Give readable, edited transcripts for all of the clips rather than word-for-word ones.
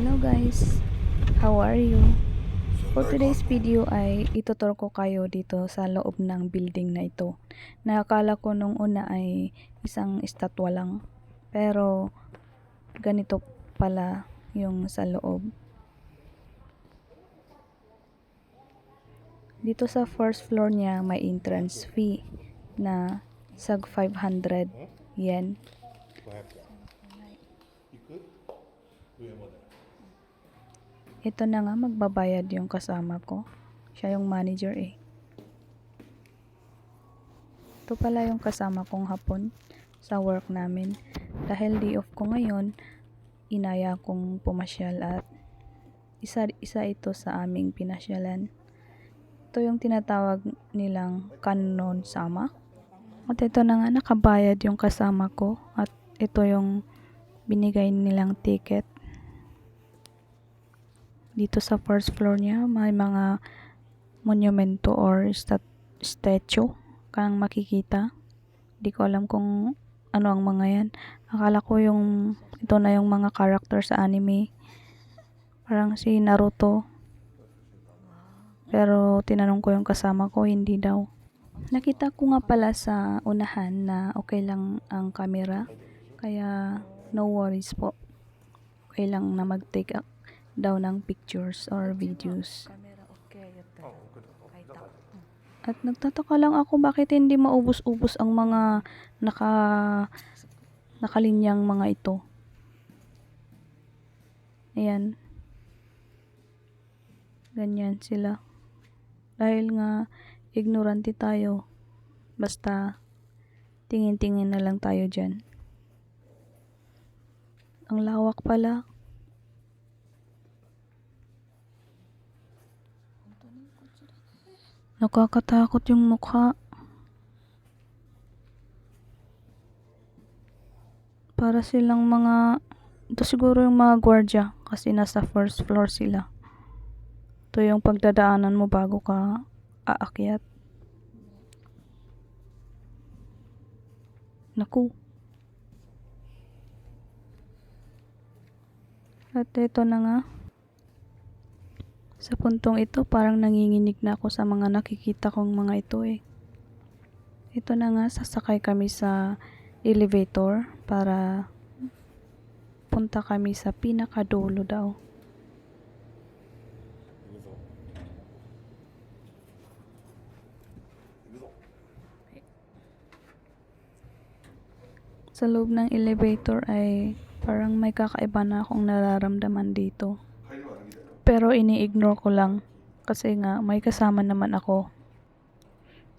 Hello guys, how are you? For today's video ay itutur ko kayo dito sa loob ng building na ito. Nakakala ko nung una ay isang estatwa lang, pero ganito pala yung sa loob. Dito sa first floor niya may entrance fee na sag 500 yen. Ito na nga, magbabayad yung kasama ko. Siya yung manager eh. Ito pala yung kasama kong hapon sa work namin. Dahil day off ko ngayon, inaya kong pumasyal at isa ito sa aming pinasyalan. Ito yung tinatawag nilang Kannon Sama. At ito na nga, nakabayad yung kasama ko. At ito yung binigay nilang ticket. Dito sa first floor niya, may mga monumento or statue kang makikita. Di ko alam kung ano ang mga yan. Akala ko ito na yung mga character sa anime. Parang si Naruto. Pero tinanong ko yung kasama ko, hindi daw. Nakita ko nga pala sa unahan na okay lang ang camera. Kaya no worries po. Okay lang na mag-take daw ng pictures or videos. At nagtataka lang ako bakit hindi maubos-ubos ang mga nakalinyang mga ito. Ayan. Ganyan sila. Dahil nga ignorante tayo. Basta tingin-tingin na lang tayo dyan. Ang lawak pala. Nakakatakot yung mukha. Para silang ito siguro yung mga gwardiya kasi nasa first floor sila. Ito yung pagdadaanan mo bago ka aakyat. Naku. At ito na nga. Sa puntong ito, parang nanginginig na ako sa mga nakikita kong mga ito eh. Ito na nga, sasakay kami sa elevator para punta kami sa pinakadulo daw. Sa loob ng elevator ay parang may kakaiba na akong nararamdaman dito. Pero ini-ignore ko lang kasi nga may kasama naman ako.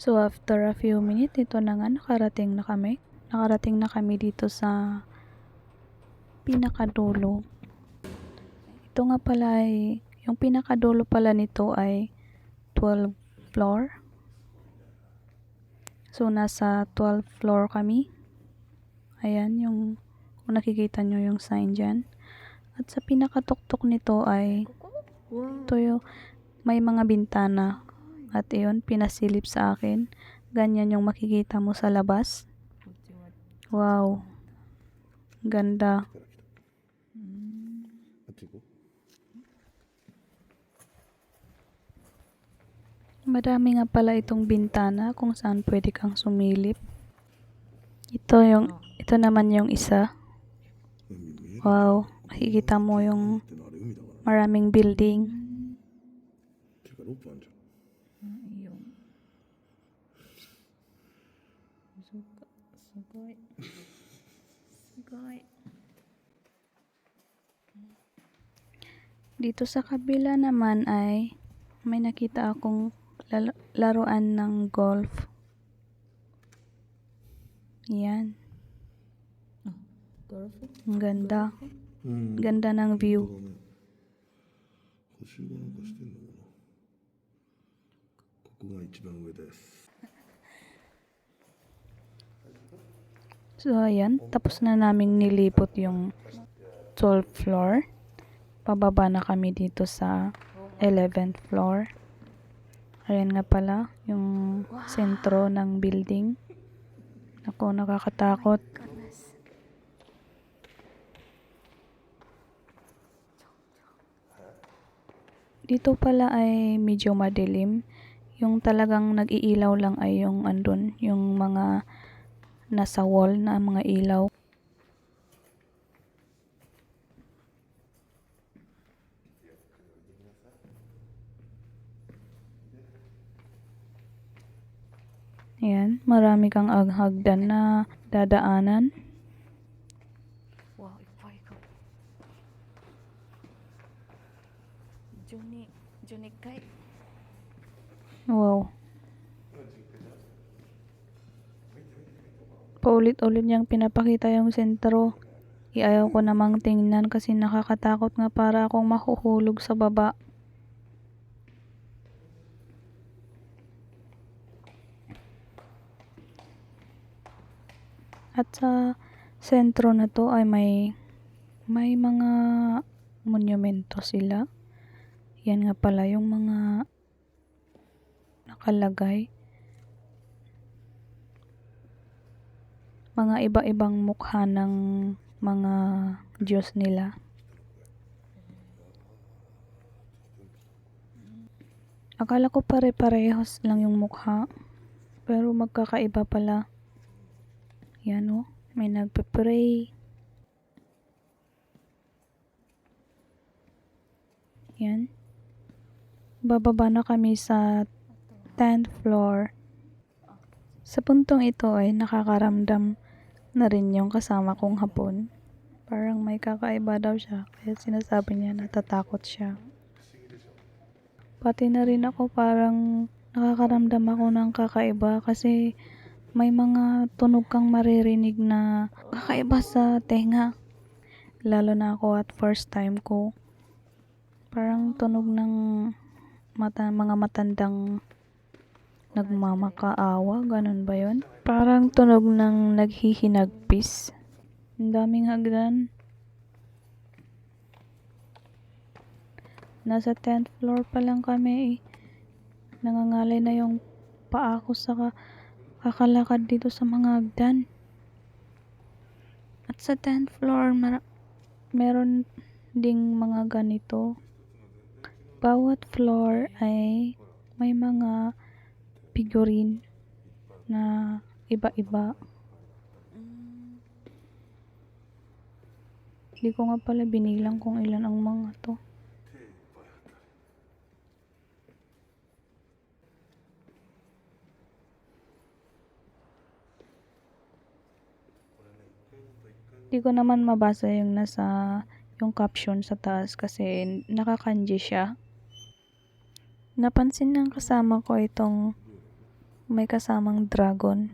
So after a few minutes, ito na nga, nakarating na kami. Nakarating na kami dito sa pinakadulo. Ito nga pala ay, yung pinakadulo pala nito ay 12th floor. So nasa 12th floor kami. Ayan, kung nakikita nyo yung sign dyan. At sa pinakatuktok nito ay ito may mga bintana. At iyon, pinasilip sa akin. Ganyan yung makikita mo sa labas. Wow. Ganda. Madami nga pala itong bintana kung saan pwede kang sumilip. Ito naman yung isa. Wow. Makikita mo yung maraming building. Dito sa kabila naman ay may nakita akong laruan ng golf. Yan. Ang ganda. Ganda ng view. So ayan, tapos na naming nilipot yung 12th floor. Pababa na kami dito sa 11th floor. Ayan nga pala yung sentro ng building. Ako, nakakatakot. Dito pala ay medyo madilim. Yung talagang nag-iilaw lang ay yung andun, yung mga nasa wall na mga ilaw. Ayan, marami kang hagdan na dadaanan. Wow, ipay ka. Juni kay. Wow. Paulit-ulit niyang pinapakita yung sentro. Ayaw ko namang tingnan kasi nakakatakot nga para akong mahuhulog sa baba. At sa sentro na to ay may mga monumento sila. Yan nga pala yung mga nakalagay. Mga iba-ibang mukha ng mga Diyos nila. Akala ko pare-parehos lang yung mukha. Pero magkakaiba pala. Yan o, may nagpe-pray. Yan. Bababa na kami sa 10th floor. Sa puntong ito ay nakakaramdam na rin yung kasama kong hapon. Parang may kakaiba daw siya, kaya sinasabi niya natatakot siya. Pati na rin ako parang nakakaramdam ako ng kakaiba kasi may mga tunog kang maririnig na kakaiba sa tenga. Lalo na ako at first time ko. Parang tunog ng mga matandang nagmamakaawa, ganun ba yun? Parang tunog ng naghihinagpis. Ang daming hagdan. Nasa 10th floor pa lang kami eh. Nangangalay na yung paa ko sa kakalakad dito sa mga hagdan. At sa 10th floor, meron ding mga ganito. Bawat floor ay may mga figurine na iba-iba. Hindi ko nga pala binilang kung ilan ang mga to. Hindi ko naman mabasa yung yung caption sa taas kasi nakakanji siya. Napansin ng kasama ko itong may kasamang dragon.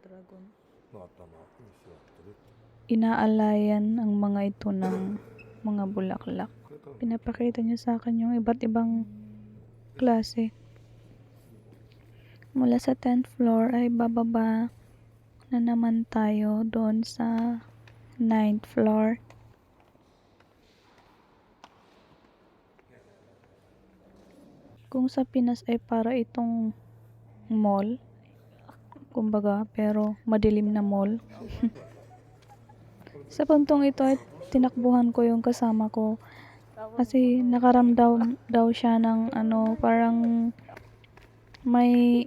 Dragon. Inaalayan ang mga ito ng mga bulaklak. Pinapakita niya sa akin yung iba't ibang klase. Mula sa 10th floor ay bababa na naman tayo doon sa 9th floor. Kung sa Pinas ay para itong mall, kumbaga, pero madilim na mall. Sa puntong ito ay tinakbuhan ko yung kasama ko kasi nakaramdam daw siya ng parang may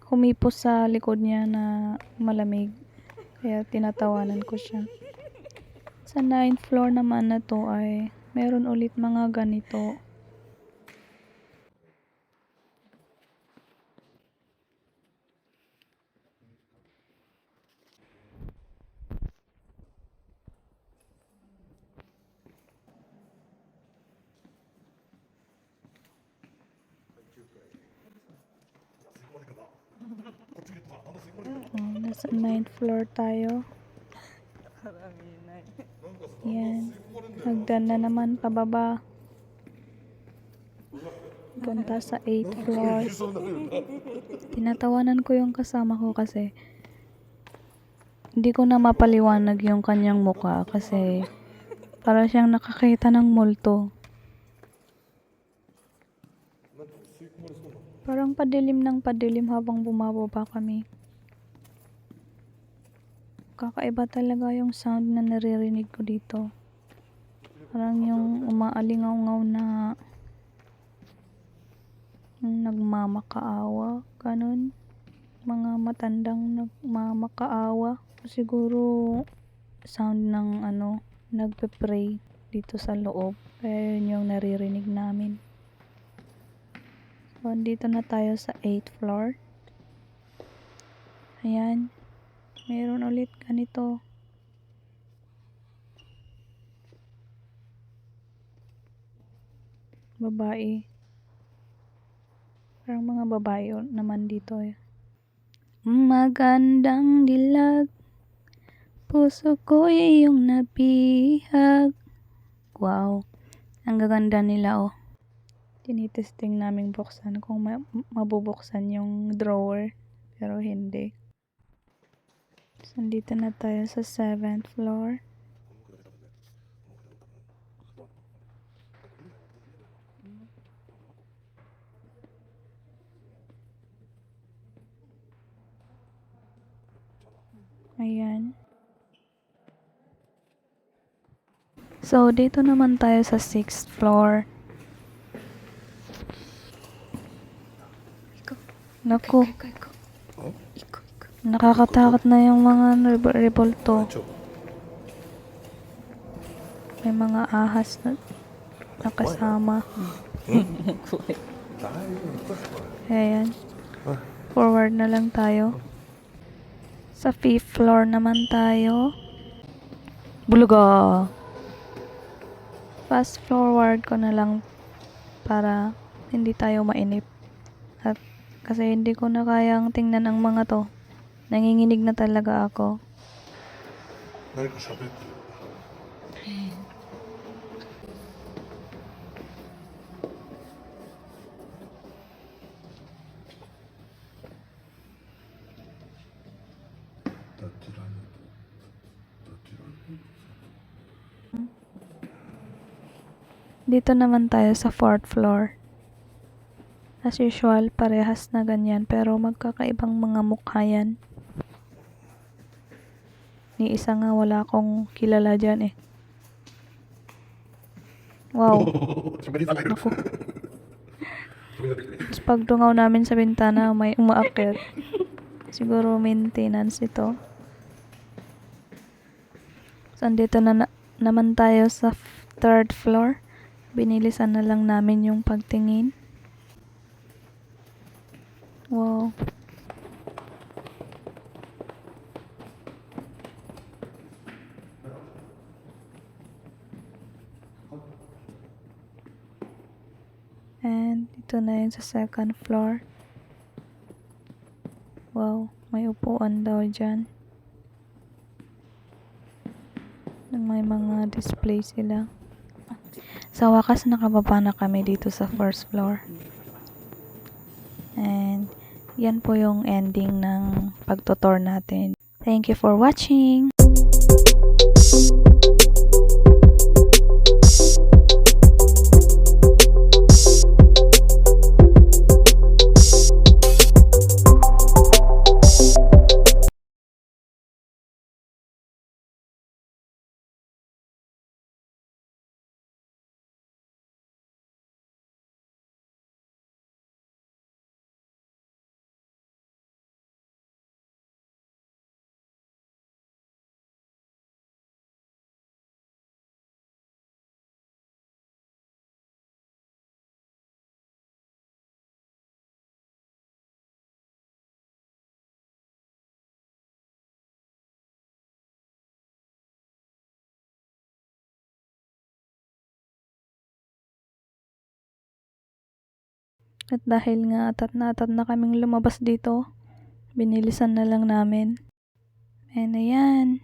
humipos sa likod niya na malamig. Kaya tinatawanan ko siya. Sa 9th floor naman na to ay meron ulit mga ganito. Nasa 9th floor tayo. Yan. Hagdan na naman pababa. Punta sa 8th floor. Tinatawanan ko yung kasama ko kasi hindi ko na mapaliwanag yung kanyang mukha kasi para siyang nakakita ng multo. Parang padilim ng padilim habang bumababa kami. Kakaiba talaga yung sound na naririnig ko dito. Parang yung umaalingaw-ngaw na nagmamakaawa, ganun. Mga matandang nagmamakaawa. Siguro sound ng nagpe-pray dito sa loob. Kaya yun yung naririnig namin. So, dito na tayo sa 8th floor. Ayan. Meron ulit ganito. Babae. Parang mga babae naman dito eh. Magandang dilag, puso ko iyong nabihag. Wow, ang gaganda nila oh. Tinitesting namin buksan kung mabubuksan yung drawer, pero hindi. So, dito na tayo sa 7th floor. Ayan. So, dito naman tayo sa 6th floor. Naku, nakakatakot na yung mga revolto. May mga ahas na nakasama. Ayan. Forward na lang tayo. Sa 5th floor naman tayo. Buluga! Fast forward ko na lang para hindi tayo mainip. At kasi hindi ko na kayang tingnan ang mga to. Nanginginig na talaga ako. 誰か喋ってる。どちらにどちらに Dito naman tayo sa 4th floor. As usual, parehas na ganyan pero magkakaibang mga mukha yan. Ni isa nga wala akong kilala dyan eh. Wow. Naku. Tapos pagtungaw namin sa bintana, may umaakyat. Siguro maintenance ito. So, andito naman tayo sa 3rd floor. Binilisan na lang namin yung pagtingin. Wow. And dito na yun sa 2nd floor. Wow, may upuan daw dyan. May mga display sila. Sa wakas, nakababa na kami dito sa 1st floor. And yan po yung ending ng pagtutour natin. Thank you for watching! At dahil nga atat na kaming lumabas dito, binilisan na lang namin. And ayan.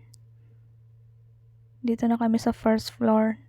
Dito na kami sa 1st floor.